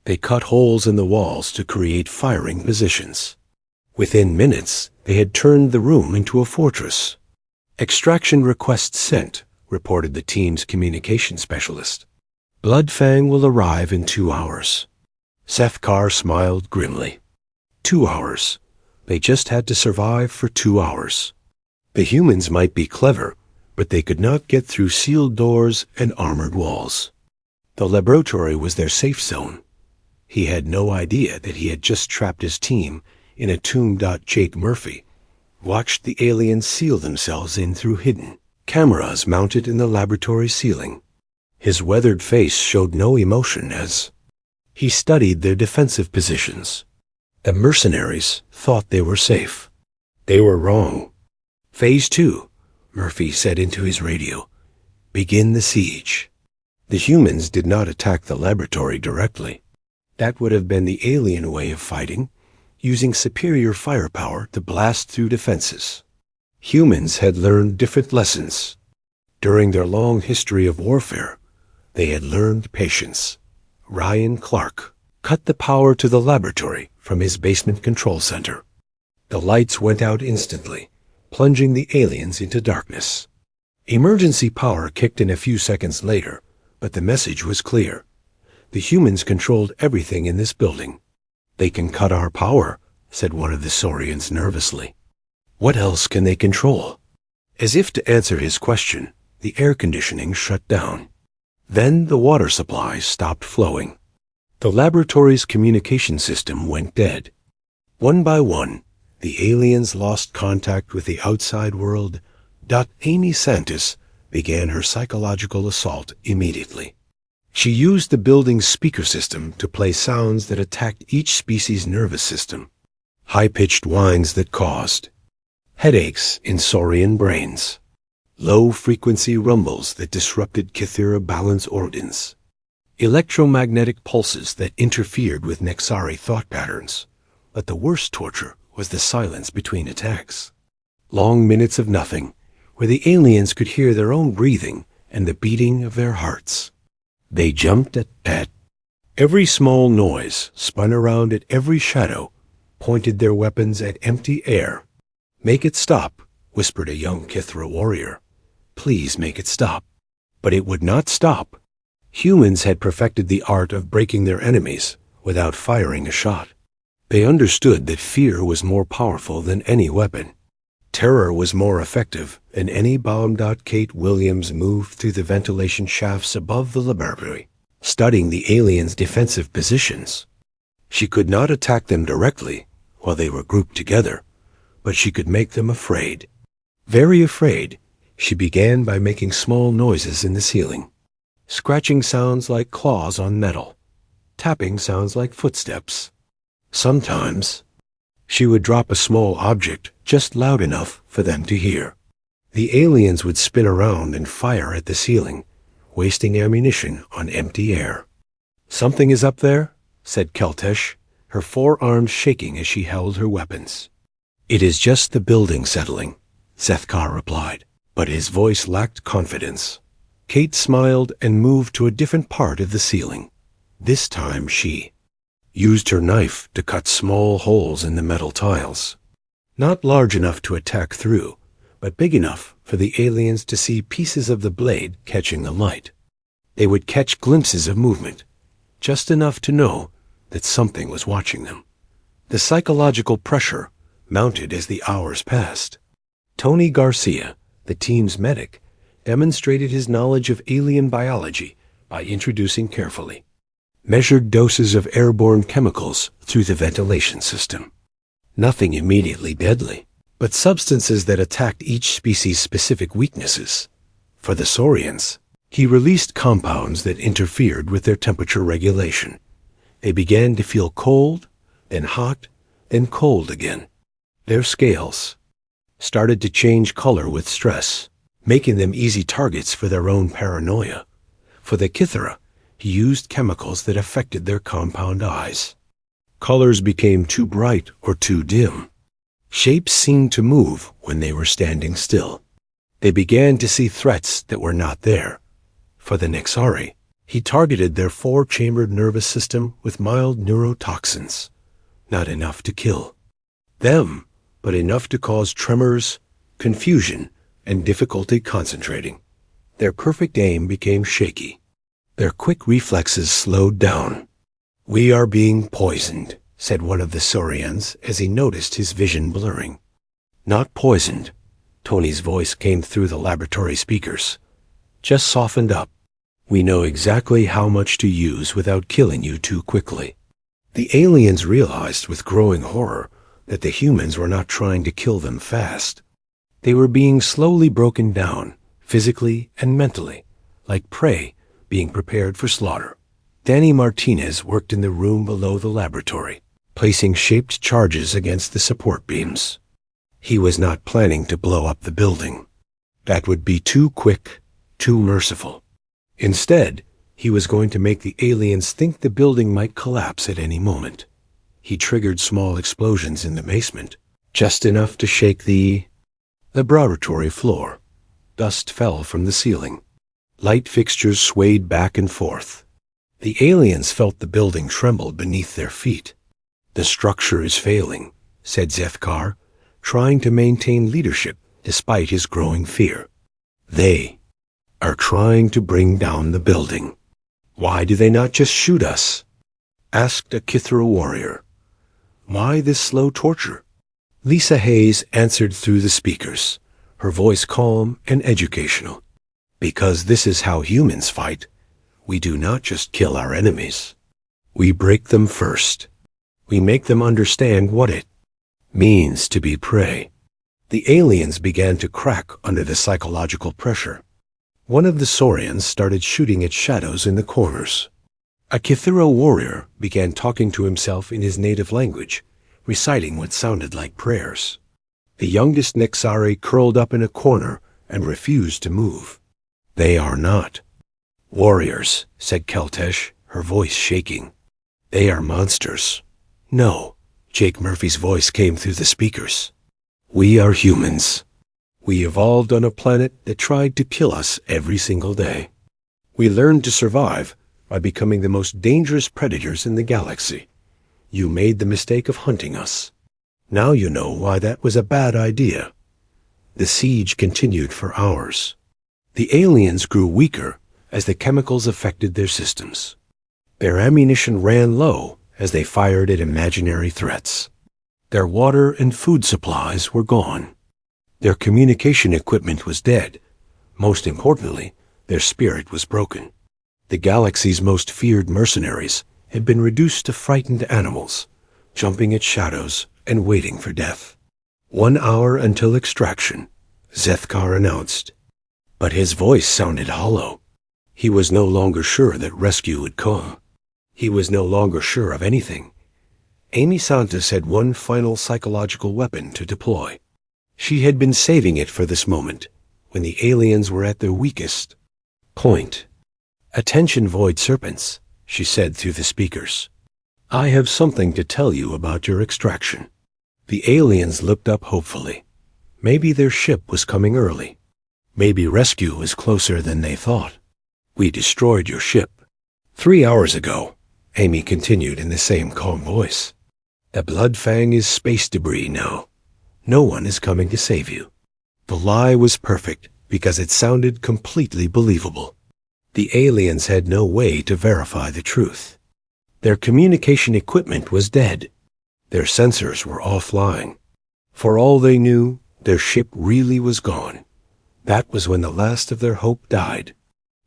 They cut holes in the walls to create firing positions. Within minutes, they had turned the room into a fortress. "Extraction request sent," reported the team's communication specialist. "Bloodfang will arrive in 2 hours." Seth Carr smiled grimly. 2 hours. They just had to survive for 2 hours. The humans might be clever, but they could not get through sealed doors and armored walls. The laboratory was their safe zone. He had no idea that he had just trapped his team in a tomb. Jake Murphy watched the aliens seal themselves in through hidden cameras mounted in the laboratory ceiling. His weathered face showed no emotion as he studied their defensive positions. The mercenaries thought they were safe. They were wrong. "Phase 2, Murphy said into his radio. "Begin the siege." The humans did not attack the laboratory directly. That would have been the alien way of fighting, using superior firepower to blast through defenses. Humans had learned different lessons. During their long history of warfare, they had learned patience. Ryan Clark cut the power to the laboratory from his basement control center. The lights went out instantly, plunging the aliens into darkness. Emergency power kicked in a few seconds later, but the message was clear. The humans controlled everything in this building. "They can cut our power," said one of the Saurians nervously. "What else can they control?" As if to answer his question, the air conditioning shut down. Then the water supply stopped flowing. The laboratory's communication system went dead. One by one, the aliens lost contact with the outside world. Amy Santis began her psychological assault immediately. She used the building's speaker system to play sounds that attacked each species' nervous system. High-pitched whines that caused headaches in Saurian brains. Low-frequency rumbles that disrupted Kithira balance organs. Electromagnetic pulses that interfered with Nexari thought patterns. But the worst torture was the silence between attacks. Long minutes of nothing, where the aliens could hear their own breathing and the beating of their hearts. They jumped at every small noise, spun around at every shadow, pointed their weapons at empty air. "Make it stop," whispered a young Kithra warrior. "Please make it stop." But it would not stop. Humans had perfected the art of breaking their enemies without firing a shot. They understood that fear was more powerful than any weapon. Terror was more effective than any bomb. Kate Williams moved through the ventilation shafts above the laboratory, studying the aliens' defensive positions. She could not attack them directly while they were grouped together, but she could make them afraid. Very afraid, she began by making small noises in the ceiling. Scratching sounds like claws on metal. Tapping sounds like footsteps. Sometimes, she would drop a small object just loud enough for them to hear. The aliens would spin around and fire at the ceiling, wasting ammunition on empty air. Something is up there, said Keltesh, her forearms shaking as she held her weapons. It is just the building settling, Sethkar replied, but his voice lacked confidence. Kate smiled and moved to a different part of the ceiling. This time she used her knife to cut small holes in the metal tiles. Not large enough to attack through, but big enough for the aliens to see pieces of the blade catching the light. They would catch glimpses of movement, just enough to know that something was watching them. The psychological pressure mounted as the hours passed. Tony Garcia, the team's medic, demonstrated his knowledge of alien biology by introducing carefully measured doses of airborne chemicals through the ventilation system. Nothing immediately deadly, but substances that attacked each species' specific weaknesses. For the Saurians, he released compounds that interfered with their temperature regulation. They began to feel cold, then hot, then cold again. Their scales started to change color with stress, making them easy targets for their own paranoia. For the Kithara, he used chemicals that affected their compound eyes. Colors became too bright or too dim. Shapes seemed to move when they were standing still. They began to see threats that were not there. For the Nexari, he targeted their four-chambered nervous system with mild neurotoxins. Not enough to kill them, but enough to cause tremors, confusion, and difficulty concentrating. Their perfect aim became shaky. Their quick reflexes slowed down. "We are being poisoned," said one of the Saurians as he noticed his vision blurring. "Not poisoned," Tony's voice came through the laboratory speakers. "Just softened up. We know exactly how much to use without killing you too quickly." The aliens realized with growing horror that the humans were not trying to kill them fast. They were being slowly broken down, physically and mentally, like prey being prepared for slaughter. Danny Martinez worked in the room below the laboratory, placing shaped charges against the support beams. He was not planning to blow up the building. That would be too quick, too merciful. Instead, he was going to make the aliens think the building might collapse at any moment. He triggered small explosions in the basement, just enough to shake the laboratory floor. Dust fell from the ceiling. Light fixtures swayed back and forth. The aliens felt the building tremble beneath their feet. "The structure is failing," said Zethkar, trying to maintain leadership despite his growing fear. "They are trying to bring down the building." "Why do they not just shoot us?" asked a Kithara warrior. "Why this slow torture?" Lisa Hayes answered through the speakers, her voice calm and educational. "Because this is how humans fight. We do not just kill our enemies. We break them first. We make them understand what it means to be prey." The aliens began to crack under the psychological pressure. One of the Saurians started shooting at shadows in the corners. A Kithara warrior began talking to himself in his native language, reciting what sounded like prayers. The youngest Nexari curled up in a corner and refused to move. "They are not warriors," said Keltesh, her voice shaking. "They are monsters." "No," Jake Murphy's voice came through the speakers. "We are humans. We evolved on a planet that tried to kill us every single day. We learned to survive by becoming the most dangerous predators in the galaxy. You made the mistake of hunting us. Now you know why that was a bad idea." The siege continued for hours. The aliens grew weaker as the chemicals affected their systems. Their ammunition ran low as they fired at imaginary threats. Their water and food supplies were gone. Their communication equipment was dead. Most importantly, their spirit was broken. The galaxy's most feared mercenaries had been reduced to frightened animals, jumping at shadows and waiting for death. 1 hour until extraction, Zethkar announced. But his voice sounded hollow. He was no longer sure that rescue would come. He was no longer sure of anything. Amy Santos had one final psychological weapon to deploy. She had been saving it for this moment, when the aliens were at their weakest point. "Attention, void serpents," she said through the speakers. "I have something to tell you about your extraction." The aliens looked up hopefully. Maybe their ship was coming early. Maybe rescue was closer than they thought. "We destroyed your ship 3 hours ago," Amy continued in the same calm voice. "The Bloodfang is space debris now. No one is coming to save you." The lie was perfect because it sounded completely believable. The aliens had no way to verify the truth. Their communication equipment was dead. Their sensors were offline. For all they knew, their ship really was gone. That was when the last of their hope died.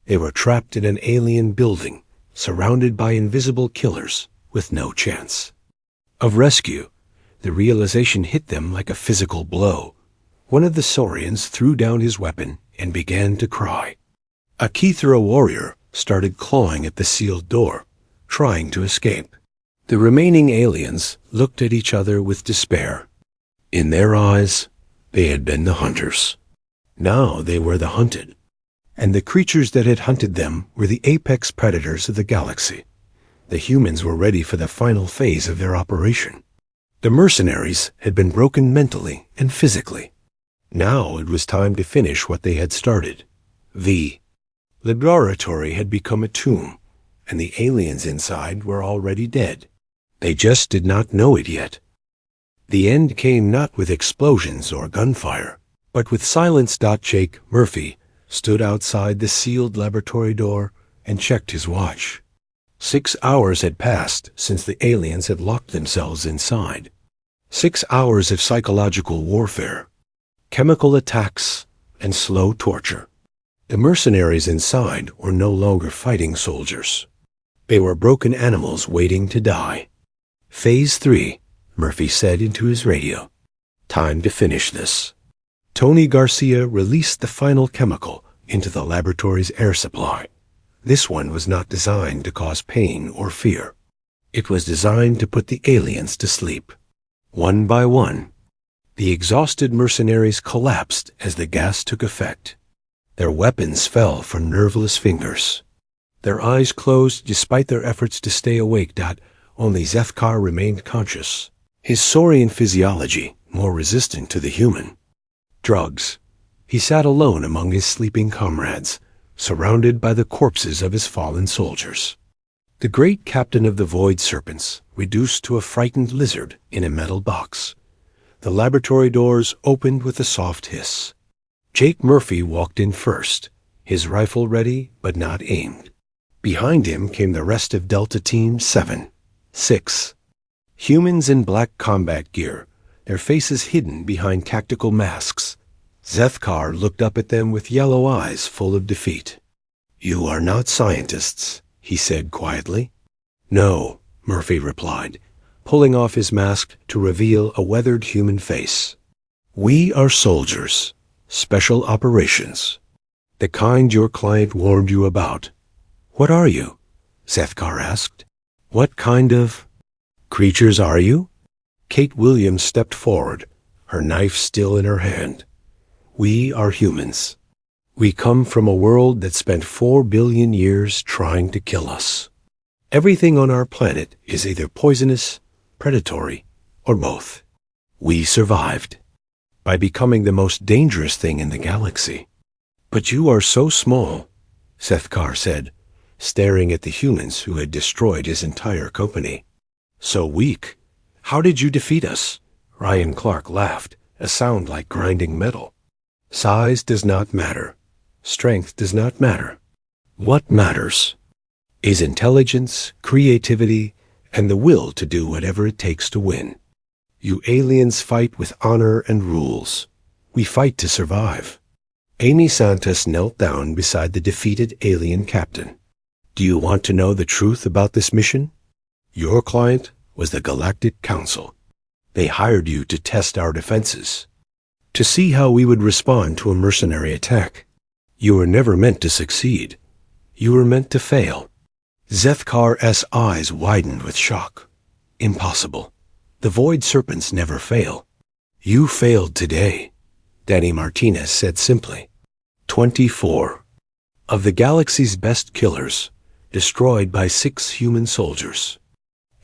They were trapped in an alien building, surrounded by invisible killers, with no chance of rescue. The realization hit them like a physical blow. One of the Saurians threw down his weapon and began to cry. A Kithra warrior started clawing at the sealed door, trying to escape. The remaining aliens looked at each other with despair. In their eyes, they had been the hunters. Now they were the hunted. And the creatures that had hunted them were the apex predators of the galaxy. The humans were ready for the final phase of their operation. The mercenaries had been broken mentally and physically. Now it was time to finish what they had started. The laboratory had become a tomb, and the aliens inside were already dead. They just did not know it yet. The end came not with explosions or gunfire, but with silence. Jake Murphy stood outside the sealed laboratory door and checked his watch. 6 hours had passed since the aliens had locked themselves inside. 6 hours of psychological warfare, chemical attacks, and slow torture. The mercenaries inside were no longer fighting soldiers. They were broken animals waiting to die. "Phase 3, Murphy said into his radio. "Time to finish this." Tony Garcia released the final chemical into the laboratory's air supply. This one was not designed to cause pain or fear. It was designed to put the aliens to sleep. One by one, the exhausted mercenaries collapsed as the gas took effect. Their weapons fell from nerveless fingers. Their eyes closed despite their efforts to stay awake. Only Zethkar remained conscious, his saurian physiology more resistant to the human. Drugs. He sat alone among his sleeping comrades, surrounded by the corpses of his fallen soldiers. The great captain of the Void Serpents reduced to a frightened lizard in a metal box. The laboratory doors opened with a soft hiss. Jake Murphy walked in first, his rifle ready but not aimed. Behind him came the rest of Delta Team 7, 6. Humans in black combat gear, their faces hidden behind tactical masks. Zethkar looked up at them with yellow eyes full of defeat. "You are not scientists," he said quietly. "No," Murphy replied, pulling off his mask to reveal a weathered human face. "We are soldiers, special operations, the kind your client warned you about." "What are you?" Zethkar asked. "What kind of creatures are you?" Kate Williams stepped forward, her knife still in her hand. "We are humans. We come from a world that spent 4 billion years trying to kill us. Everything on our planet is either poisonous, predatory, or both. We survived by becoming the most dangerous thing in the galaxy." "But you are so small," Zethkar said, staring at the humans who had destroyed his entire company. "So weak. How did you defeat us?" Ryan Clark laughed, a sound like grinding metal. "Size does not matter. Strength does not matter. What matters is intelligence, creativity, and the will to do whatever it takes to win. You aliens fight with honor and rules. We fight to survive." Amy Santos knelt down beside the defeated alien captain. "Do you want to know the truth about this mission? Your client was the Galactic Council. They hired you to test our defenses, to see how we would respond to a mercenary attack. You were never meant to succeed. You were meant to fail." Zethkar's eyes widened with shock. "Impossible. The Void Serpents never fail." "You failed today," Danny Martinez said simply. 24. Of the galaxy's best killers, destroyed by 6 human soldiers.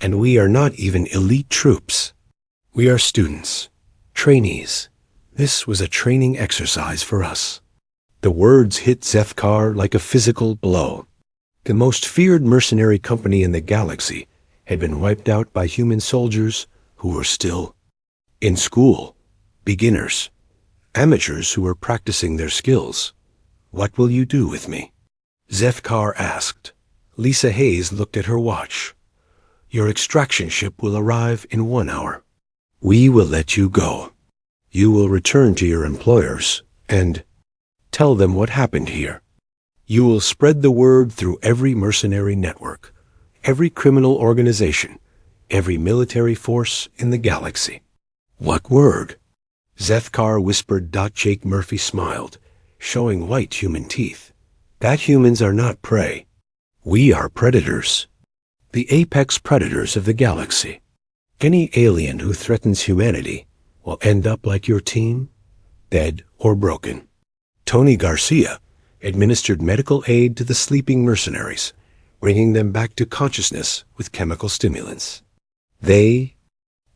And we are not even elite troops. We are students, trainees. This was a training exercise for us. The words hit Zethkar like a physical blow. The most feared mercenary company in the galaxy had been wiped out by human soldiers who were still in school, beginners, amateurs who were practicing their skills. "What will you do with me?" Zethkar asked. Lisa Hayes looked at her watch. "Your extraction ship will arrive in 1 hour. We will let you go. You will return to your employers and tell them what happened here. You will spread the word through every mercenary network, every criminal organization, every military force in the galaxy." "What word?" Zethkar whispered. Jake Murphy smiled, showing white human teeth. "That humans are not prey. We are predators. The apex predators of the galaxy. Any alien who threatens humanity will end up like your team, dead or broken." Tony Garcia administered medical aid to the sleeping mercenaries, bringing them back to consciousness with chemical stimulants. They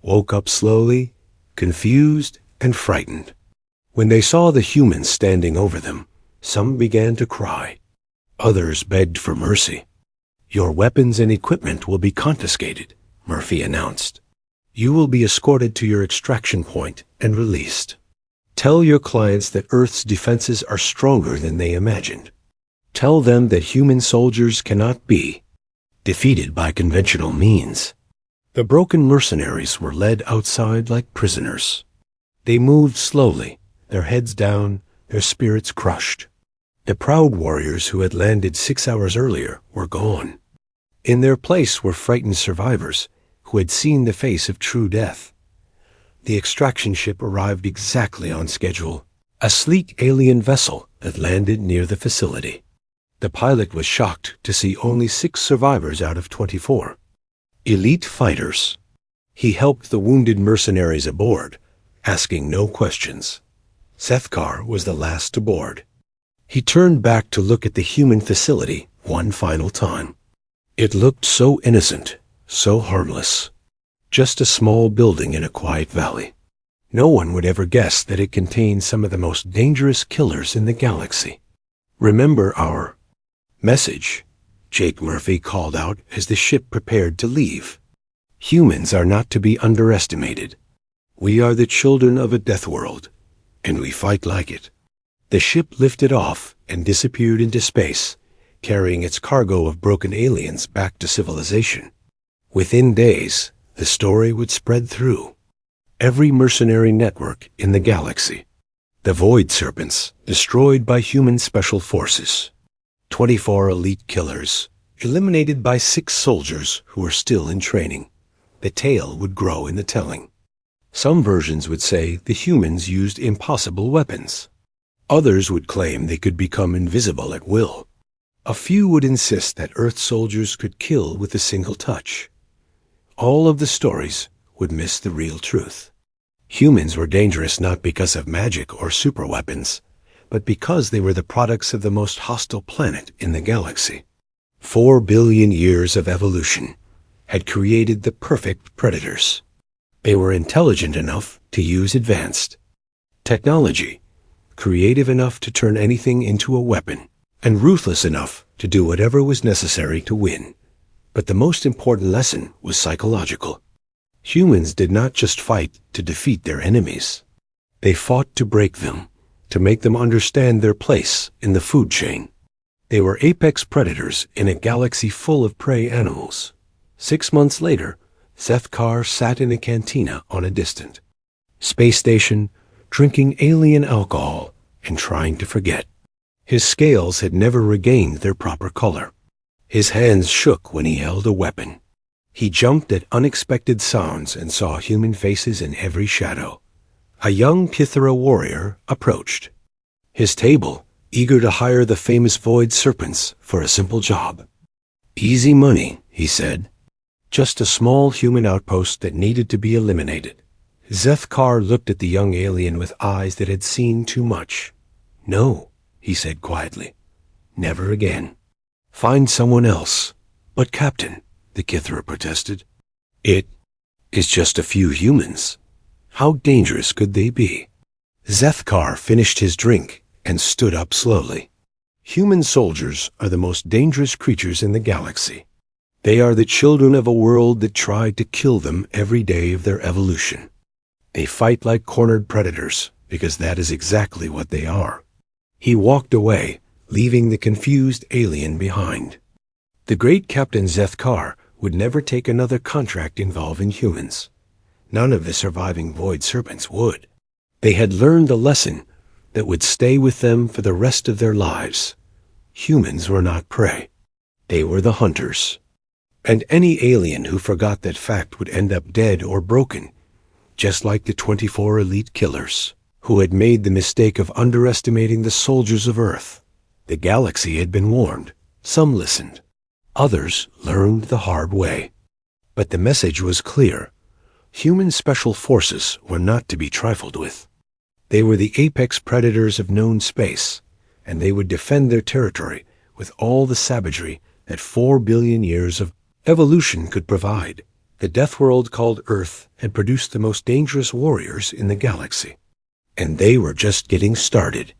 woke up slowly, confused and frightened. When they saw the humans standing over them, some began to cry. Others begged for mercy. "Your weapons and equipment will be confiscated," Murphy announced. "You will be escorted to your extraction point and released. Tell your clients that Earth's defenses are stronger than they imagined. Tell them that human soldiers cannot be defeated by conventional means." The broken mercenaries were led outside like prisoners. They moved slowly, their heads down, their spirits crushed. The proud warriors who had landed 6 hours earlier were gone. In their place were frightened survivors who had seen the face of true death. The extraction ship arrived exactly on schedule, a sleek alien vessel that landed near the facility. The pilot was shocked to see only 6 survivors out of 24. Elite fighters. He helped the wounded mercenaries aboard, asking no questions. Zethkar was the last to board. He turned back to look at the human facility one final time. It looked so innocent, so harmless. Just a small building in a quiet valley. No one would ever guess that it contained some of the most dangerous killers in the galaxy. "Remember our message," Jake Murphy called out as the ship prepared to leave. "Humans are not to be underestimated. We are the children of a death world, and we fight like it." The ship lifted off and disappeared into space, carrying its cargo of broken aliens back to civilization. Within days, the story would spread through every mercenary network in the galaxy. The Void Serpents, destroyed by human special forces. 24 elite killers, eliminated by 6 soldiers who were still in training. The tale would grow in the telling. Some versions would say the humans used impossible weapons. Others would claim they could become invisible at will. A few would insist that Earth soldiers could kill with a single touch. All of the stories would miss the real truth. Humans were dangerous not because of magic or superweapons, but because they were the products of the most hostile planet in the galaxy. 4 billion years of evolution had created the perfect predators. They were intelligent enough to use advanced technology, creative enough to turn anything into a weapon, and ruthless enough to do whatever was necessary to win. But the most important lesson was psychological. Humans did not just fight to defeat their enemies. They fought to break them, to make them understand their place in the food chain. They were apex predators in a galaxy full of prey animals. 6 months later, Zethkar sat in a cantina on a distant space station, drinking alien alcohol and trying to forget. His scales had never regained their proper color. His hands shook when he held a weapon. He jumped at unexpected sounds and saw human faces in every shadow. A young Kithara warrior approached. His table, eager to hire the famous Void Serpents for a simple job. "Easy money," he said. Just a small human outpost that needed to be eliminated. Zethkar looked at the young alien with eyes that had seen too much. "No," he said quietly. "Never again." Find someone else. But Captain, the Kithra protested, it is just a few humans. How dangerous could they be? Zethkar finished his drink and stood up slowly. Human soldiers are the most dangerous creatures in the galaxy. They are the children of a world that tried to kill them every day of their evolution. They fight like cornered predators, because that is exactly what they are. He walked away, leaving the confused alien behind. The great Captain Zethkar would never take another contract involving humans. None of the surviving Void Serpents would. They had learned a lesson that would stay with them for the rest of their lives. Humans were not prey. They were the hunters. And any alien who forgot that fact would end up dead or broken, just like the 24 elite killers, who had made the mistake of underestimating the soldiers of Earth. The galaxy had been warned. Some listened. Others learned the hard way. But the message was clear. Human special forces were not to be trifled with. They were the apex predators of known space, and they would defend their territory with all the savagery that 4 billion years of evolution could provide. The Deathworld called Earth had produced the most dangerous warriors in the galaxy. And they were just getting started.